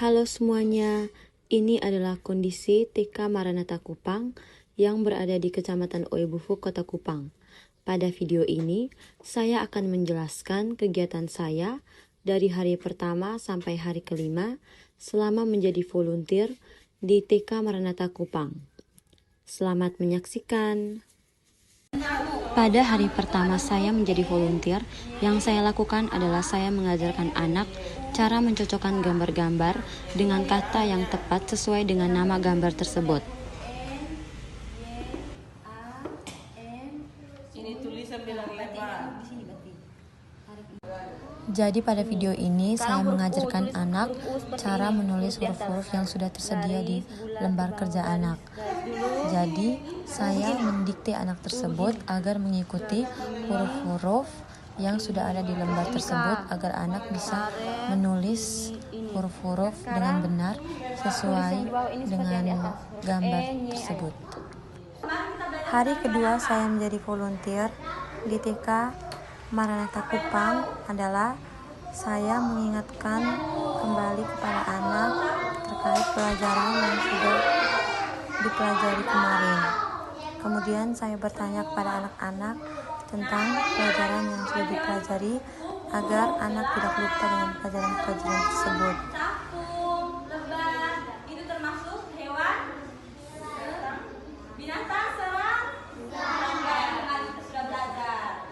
Halo semuanya, ini adalah kondisi TK Maranatha Kupang yang berada di Kecamatan Oebufu, Kota Kupang. Pada video ini, saya akan menjelaskan kegiatan saya dari hari pertama sampai hari kelima selama menjadi volunteer di TK Maranatha Kupang. Selamat menyaksikan. Pada hari pertama saya menjadi volunteer, yang saya lakukan adalah saya mengajarkan anak cara mencocokkan gambar-gambar dengan kata yang tepat sesuai dengan nama gambar tersebut. Jadi pada video ini saya mengajarkan anak cara menulis huruf-huruf yang sudah tersedia di lembar kerja anak. Jadi saya mendikte anak tersebut agar mengikuti huruf-huruf yang sudah ada di lembar tersebut agar anak bisa menulis huruf-huruf dengan benar sesuai dengan gambar tersebut. Hari kedua saya menjadi volunteer di TK Maranatha Kupang adalah saya mengingatkan kembali kepada anak terkait pelajaran yang sudah dipelajari kemarin. Kemudian saya bertanya kepada anak-anak tentang pelajaran yang sudah dipelajari agar anak tidak lupa dengan pelajaran-pelajaran tersebut. Itu termasuk hewan, binatang, serang, kita sudah belajar.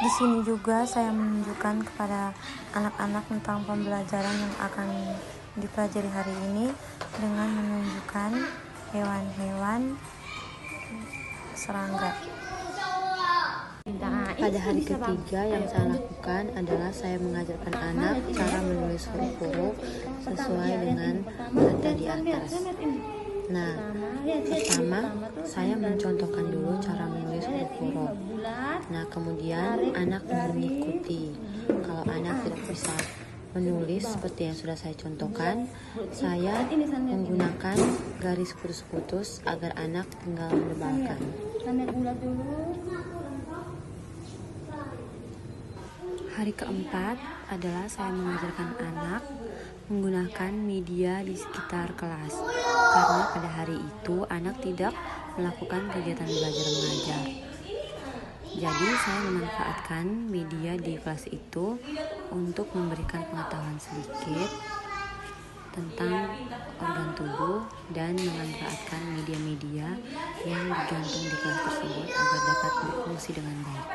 Di sini juga saya menunjukkan kepada anak-anak tentang pembelajaran yang akan dipelajari hari ini dengan menunjukkan hewan-hewan serangga. Pada hari ketiga yang saya lakukan adalah saya mengajarkan anak cara menulis huruf-huruf sesuai dengan kata di atas. Nah, pertama saya mencontohkan dulu cara menulis huruf-huruf. Nah, kemudian anak mengikuti. Kalau anak tidak bisa menulis seperti yang sudah saya contohkan, saya menggunakan garis putus-putus agar anak tinggal menebalkan. Hari keempat adalah saya mengajarkan anak menggunakan media di sekitar kelas, karena pada hari itu anak tidak melakukan kegiatan belajar mengajar. Jadi saya memanfaatkan media di kelas itu untuk memberikan pengetahuan sedikit tentang organ tubuh dan memanfaatkan media-media yang digantung di kelas tersebut agar dapat berfungsi dengan baik.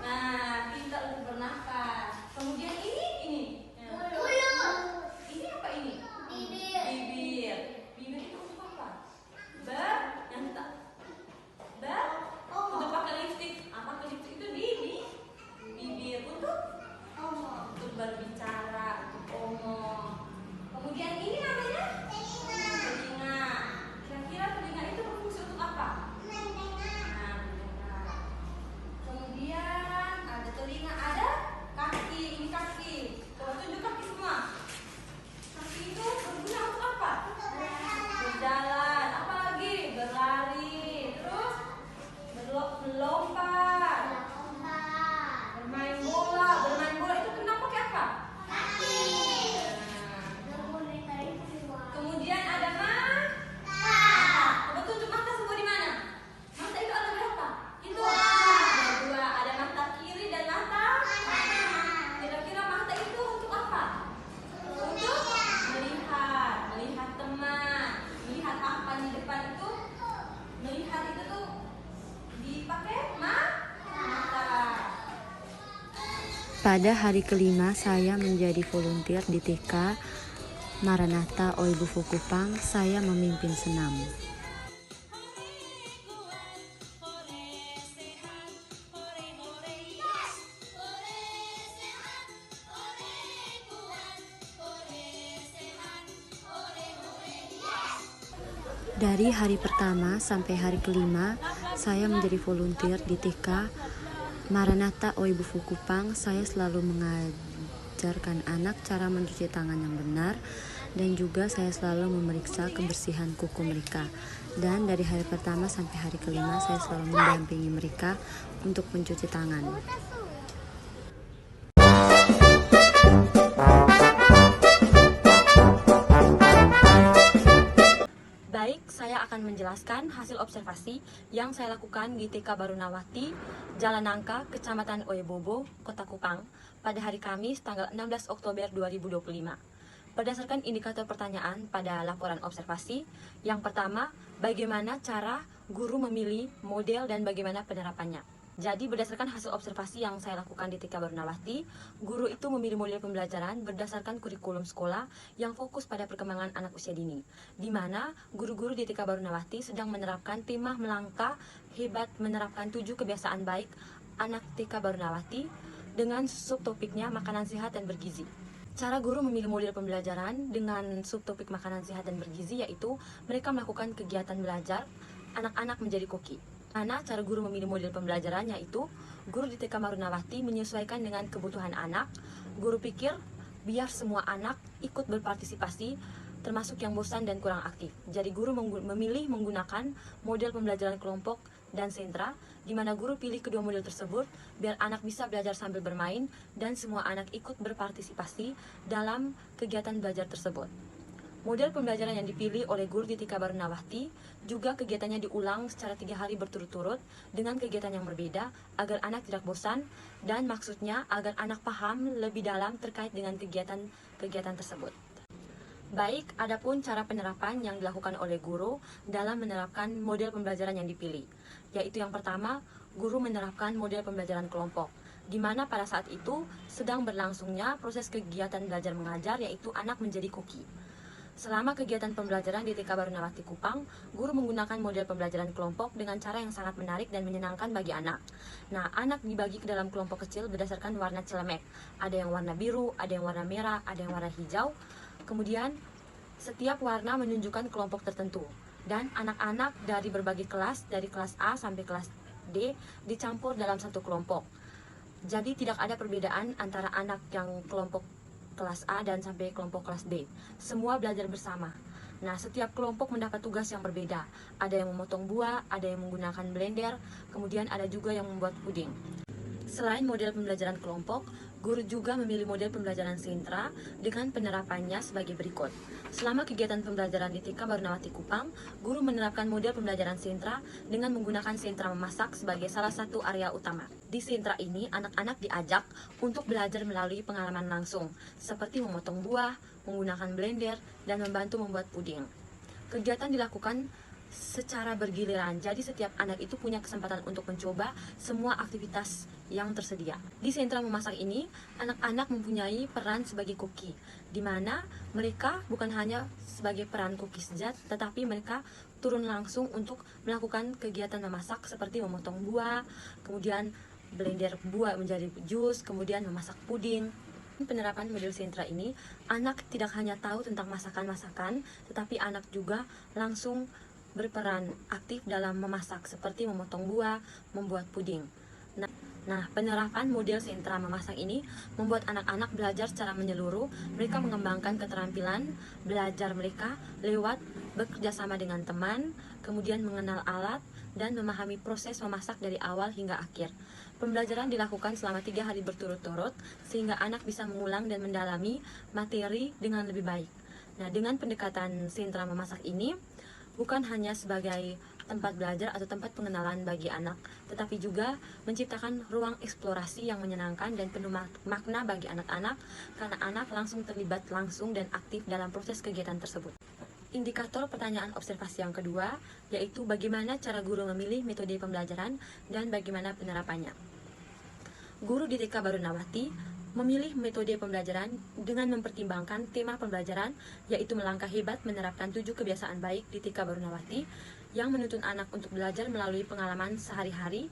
Nah, kita untuk bernafas. Kemudian ini. Ini apa ini? Bibir. Bibir itu untuk apa? Untuk pakai lipstik. Pakai lipstik itu di bibir untuk berbicara, untuk omong. Kemudian ini namanya telinga. Kira-kira telinga itu berfungsi untuk apa? Kemudian ada telinga, ada kaki. Ini kaki. Coba tunjuk kaki semua. Kaki itu berguna untuk apa? Berjalan. Apa lagi? Berlari. Terus melompat. Bermain bola. Bermain bola itu kenapa pakai apa? Kaki. Kemudian ada mata. Coba tunjuk mata semua di mana? Mata itu ada berapa? Itu ada dua. Ada mata kiri dan mata kanan. Kira-kira mata itu untuk apa? Untuk melihat teman, melihat apa di depan itu. Melihat itu tuh dipakai mata. Pada hari kelima saya menjadi volunteer di TK Maranatha Oebufu Kupang. Saya memimpin senam. Dari hari pertama sampai hari kelima, saya menjadi volunteer di TK Maranatha Oebufu Kupang. Saya selalu mengajarkan anak cara mencuci tangan yang benar, dan juga saya selalu memeriksa kebersihan kuku mereka. Dan dari hari pertama sampai hari kelima, saya selalu mendampingi mereka untuk mencuci tangan. akan menjelaskan hasil observasi yang saya lakukan di TK Barunawati, Jalan Nangka, Kecamatan Oyebobo, Kota Kupang, pada hari Kamis tanggal 16 Oktober 2025. Berdasarkan indikator pertanyaan pada laporan observasi, yang pertama, bagaimana cara guru memilih model dan bagaimana penerapannya. Jadi berdasarkan hasil observasi yang saya lakukan di TK Barunawati, guru itu memilih model pembelajaran berdasarkan kurikulum sekolah yang fokus pada perkembangan anak usia dini, di mana guru-guru di TK Barunawati sedang menerapkan tema melangkah hebat menerapkan 7 kebiasaan baik anak TK Barunawati dengan subtopiknya makanan sehat dan bergizi. Cara guru memilih model pembelajaran dengan subtopik makanan sehat dan bergizi yaitu mereka melakukan kegiatan belajar anak-anak menjadi koki. Karena cara guru memilih model pembelajaran yaitu guru di TK Barunawati menyesuaikan dengan kebutuhan anak. Guru pikir biar semua anak ikut berpartisipasi termasuk yang bosan dan kurang aktif. Jadi guru memilih menggunakan model pembelajaran kelompok dan sentra, di mana guru pilih kedua model tersebut biar anak bisa belajar sambil bermain dan semua anak ikut berpartisipasi dalam kegiatan belajar tersebut. Model pembelajaran yang dipilih oleh guru di TK Barunawati juga kegiatannya diulang secara 3 hari berturut-turut dengan kegiatan yang berbeda agar anak tidak bosan dan maksudnya agar anak paham lebih dalam terkait dengan kegiatan tersebut. Baik, adapun cara penerapan yang dilakukan oleh guru dalam menerapkan model pembelajaran yang dipilih, yaitu yang pertama, guru menerapkan model pembelajaran kelompok, di mana pada saat itu sedang berlangsungnya proses kegiatan belajar mengajar yaitu anak menjadi koki. Selama kegiatan pembelajaran di TK Barunawati Kupang, guru menggunakan model pembelajaran kelompok dengan cara yang sangat menarik dan menyenangkan bagi anak. Nah, anak dibagi ke dalam kelompok kecil berdasarkan warna celemek. Ada yang warna biru, ada yang warna merah, ada yang warna hijau. Kemudian, setiap warna menunjukkan kelompok tertentu. Dan anak-anak dari berbagai kelas, dari kelas A sampai kelas D, dicampur dalam satu kelompok. Jadi tidak ada perbedaan antara anak yang kelompok kelas A dan sampai kelompok kelas D. Semua belajar bersama. Nah, setiap kelompok mendapat tugas yang berbeda. Ada yang memotong buah, ada yang menggunakan blender, kemudian ada juga yang membuat puding. Selain model pembelajaran kelompok, guru juga memilih model pembelajaran sentra dengan penerapannya sebagai berikut. Selama kegiatan pembelajaran di TK Barunawati Kupang, guru menerapkan model pembelajaran sentra dengan menggunakan sentra memasak sebagai salah satu area utama. Di sentra ini, anak-anak diajak untuk belajar melalui pengalaman langsung, seperti memotong buah, menggunakan blender, dan membantu membuat puding. Kegiatan dilakukan secara bergiliran, jadi setiap anak itu punya kesempatan untuk mencoba semua aktivitas yang tersedia. Di sentra memasak ini, anak-anak mempunyai peran sebagai koki, di mana mereka bukan hanya sebagai peran koki saja, tetapi mereka turun langsung untuk melakukan kegiatan memasak seperti memotong buah, kemudian blender buah menjadi jus, kemudian memasak puding. Penerapan model sentra ini, anak tidak hanya tahu tentang masakan-masakan, tetapi anak juga langsung berperan aktif dalam memasak seperti memotong buah, membuat puding. Nah, penerapan model sentra memasak ini membuat anak-anak belajar secara menyeluruh. Mereka mengembangkan keterampilan belajar mereka lewat bekerja sama dengan teman, kemudian mengenal alat, dan memahami proses memasak dari awal hingga akhir. Pembelajaran dilakukan selama 3 hari berturut-turut, sehingga anak bisa mengulang dan mendalami materi dengan lebih baik. Nah, dengan pendekatan sentra memasak ini, bukan hanya sebagai tempat belajar atau tempat pengenalan bagi anak, tetapi juga menciptakan ruang eksplorasi yang menyenangkan dan penuh makna bagi anak-anak, karena anak langsung terlibat langsung dan aktif dalam proses kegiatan tersebut. Indikator pertanyaan observasi yang kedua, yaitu bagaimana cara guru memilih metode pembelajaran dan bagaimana penerapannya. Guru di TK Barunawati memilih metode pembelajaran dengan mempertimbangkan tema pembelajaran, yaitu melangkah hebat menerapkan 7 kebiasaan baik di TK Barunawati yang menuntun anak untuk belajar melalui pengalaman sehari-hari.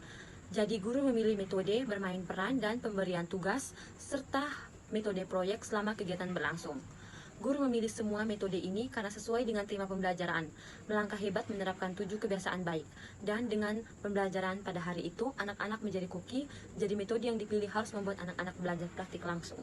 Jadi guru memilih metode bermain peran dan pemberian tugas serta metode proyek selama kegiatan berlangsung. Guru memilih semua metode ini karena sesuai dengan tema pembelajaran, melangkah hebat menerapkan 7 kebiasaan baik. Dan dengan pembelajaran pada hari itu, anak-anak menjadi koki, jadi metode yang dipilih harus membuat anak-anak belajar praktik langsung.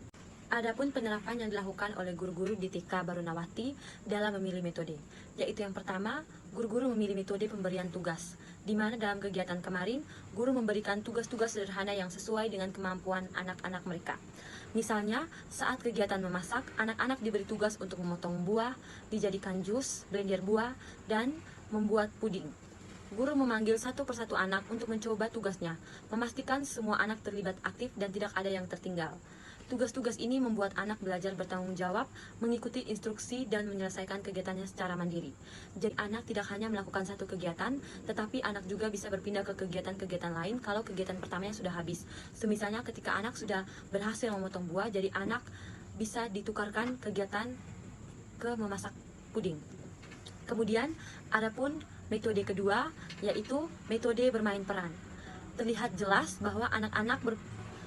Adapun penerapan yang dilakukan oleh guru-guru di TK Barunawati dalam memilih metode, yaitu yang pertama, guru-guru memilih metode pemberian tugas, di mana dalam kegiatan kemarin, guru memberikan tugas-tugas sederhana yang sesuai dengan kemampuan anak-anak mereka. Misalnya, saat kegiatan memasak, anak-anak diberi tugas untuk memotong buah, dijadikan jus, blender buah, dan membuat puding. Guru memanggil satu persatu anak untuk mencoba tugasnya, memastikan semua anak terlibat aktif dan tidak ada yang tertinggal. Tugas-tugas ini membuat anak belajar bertanggung jawab, mengikuti instruksi, dan menyelesaikan kegiatannya secara mandiri. Jadi anak tidak hanya melakukan satu kegiatan, tetapi anak juga bisa berpindah ke kegiatan-kegiatan lain kalau kegiatan pertamanya sudah habis. Semisalnya ketika anak sudah berhasil memotong buah, jadi anak bisa ditukarkan kegiatan ke memasak puding. Kemudian, adapun metode kedua, yaitu metode bermain peran. Terlihat jelas bahwa anak-anak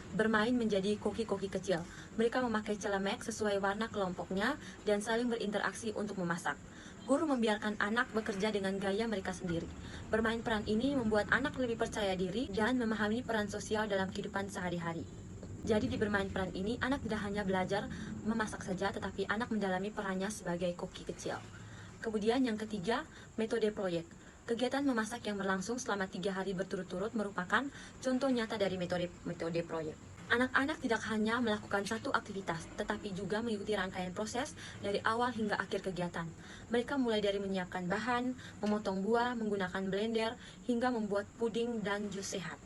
bermain menjadi koki-koki kecil. Mereka memakai celemek sesuai warna kelompoknya dan saling berinteraksi untuk memasak. Guru membiarkan anak bekerja dengan gaya mereka sendiri. Bermain peran ini membuat anak lebih percaya diri dan memahami peran sosial dalam kehidupan sehari-hari. Jadi di bermain peran ini, anak tidak hanya belajar memasak saja, tetapi anak mendalami perannya sebagai koki kecil. Kemudian yang ketiga, metode proyek. Kegiatan memasak yang berlangsung selama 3 hari berturut-turut merupakan contoh nyata dari metode proyek. Anak-anak tidak hanya melakukan satu aktivitas, tetapi juga mengikuti rangkaian proses dari awal hingga akhir kegiatan. Mereka mulai dari menyiapkan bahan, memotong buah, menggunakan blender, hingga membuat puding dan jus sehat.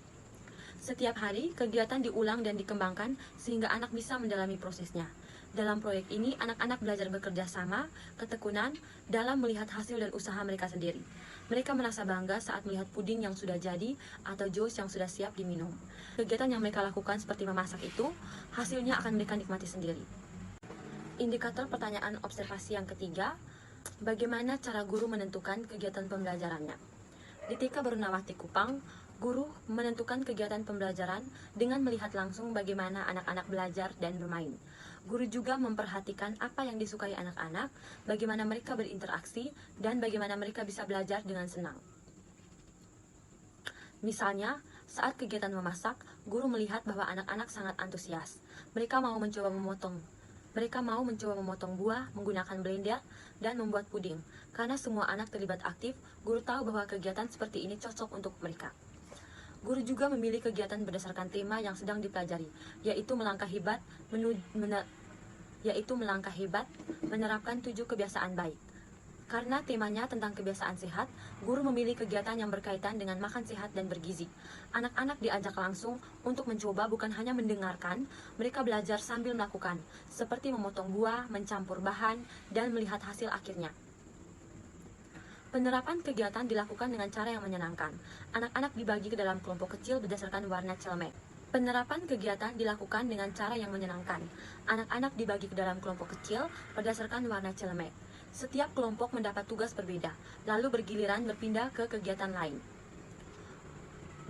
Setiap hari, kegiatan diulang dan dikembangkan sehingga anak bisa mendalami prosesnya. Dalam proyek ini, anak-anak belajar bekerja sama, ketekunan, dalam melihat hasil dan usaha mereka sendiri. Mereka merasa bangga saat melihat puding yang sudah jadi atau jus yang sudah siap diminum. Kegiatan yang mereka lakukan seperti memasak itu, hasilnya akan mereka nikmati sendiri. Indikator pertanyaan observasi yang ketiga, bagaimana cara guru menentukan kegiatan pembelajarannya? Di TK Barunawati Kupang, guru menentukan kegiatan pembelajaran dengan melihat langsung bagaimana anak-anak belajar dan bermain. Guru juga memperhatikan apa yang disukai anak-anak, bagaimana mereka berinteraksi, dan bagaimana mereka bisa belajar dengan senang. Misalnya, saat kegiatan memasak, guru melihat bahwa anak-anak sangat antusias. Mereka mau mencoba memotong buah, menggunakan blender, dan membuat puding. Karena semua anak terlibat aktif, guru tahu bahwa kegiatan seperti ini cocok untuk mereka. Guru juga memilih kegiatan berdasarkan tema yang sedang dipelajari, yaitu melangkah hebat, menerapkan 7 kebiasaan baik. Karena temanya tentang kebiasaan sehat, guru memilih kegiatan yang berkaitan dengan makan sehat dan bergizi. Anak-anak diajak langsung untuk mencoba, bukan hanya mendengarkan, mereka belajar sambil melakukan, seperti memotong buah, mencampur bahan, dan melihat hasil akhirnya. Penerapan kegiatan dilakukan dengan cara yang menyenangkan. Anak-anak dibagi ke dalam kelompok kecil berdasarkan warna celemek. Penerapan kegiatan dilakukan dengan cara yang menyenangkan. Anak-anak dibagi ke dalam kelompok kecil berdasarkan warna celemek. Setiap kelompok mendapat tugas berbeda, lalu bergiliran berpindah ke kegiatan lain.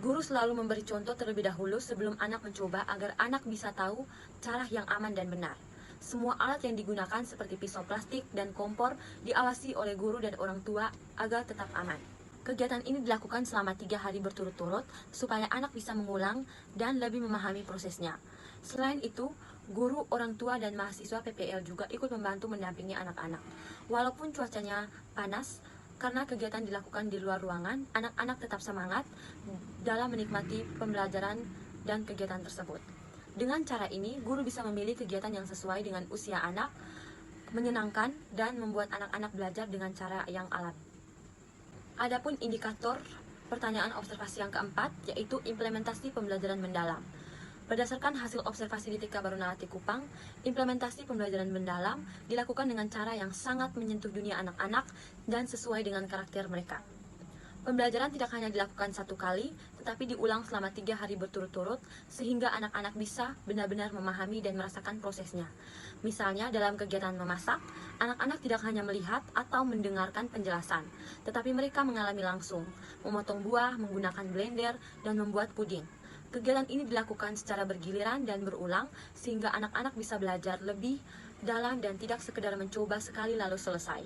Guru selalu memberi contoh terlebih dahulu sebelum anak mencoba agar anak bisa tahu cara yang aman dan benar. Semua alat yang digunakan seperti pisau plastik dan kompor diawasi oleh guru dan orang tua agar tetap aman. Kegiatan ini dilakukan selama 3 hari berturut-turut supaya anak bisa mengulang dan lebih memahami prosesnya. Selain itu, guru, orang tua, dan mahasiswa PPL juga ikut membantu mendampingi anak-anak. Walaupun cuacanya panas, karena kegiatan dilakukan di luar ruangan, anak-anak tetap semangat dalam menikmati pembelajaran dan kegiatan tersebut. Dengan cara ini, guru bisa memilih kegiatan yang sesuai dengan usia anak, menyenangkan, dan membuat anak-anak belajar dengan cara yang alami. Adapun indikator pertanyaan observasi yang keempat, yaitu implementasi pembelajaran mendalam. Berdasarkan hasil observasi di TK Barunawati Kupang, implementasi pembelajaran mendalam dilakukan dengan cara yang sangat menyentuh dunia anak-anak dan sesuai dengan karakter mereka. Pembelajaran tidak hanya dilakukan 1 kali, tetapi diulang selama 3 hari berturut-turut, sehingga anak-anak bisa benar-benar memahami dan merasakan prosesnya. Misalnya, dalam kegiatan memasak, anak-anak tidak hanya melihat atau mendengarkan penjelasan, tetapi mereka mengalami langsung, memotong buah, menggunakan blender, dan membuat puding. Kegiatan ini dilakukan secara bergiliran dan berulang, sehingga anak-anak bisa belajar lebih dalam dan tidak sekedar mencoba sekali lalu selesai.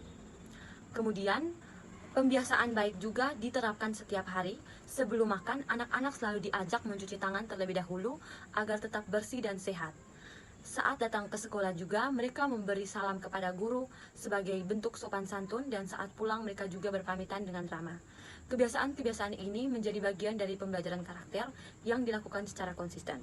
Kemudian, pembiasaan baik juga diterapkan setiap hari. Sebelum makan, anak-anak selalu diajak mencuci tangan terlebih dahulu agar tetap bersih dan sehat. Saat datang ke sekolah juga, mereka memberi salam kepada guru sebagai bentuk sopan santun, dan saat pulang mereka juga berpamitan dengan ramah. Kebiasaan-kebiasaan ini menjadi bagian dari pembelajaran karakter yang dilakukan secara konsisten.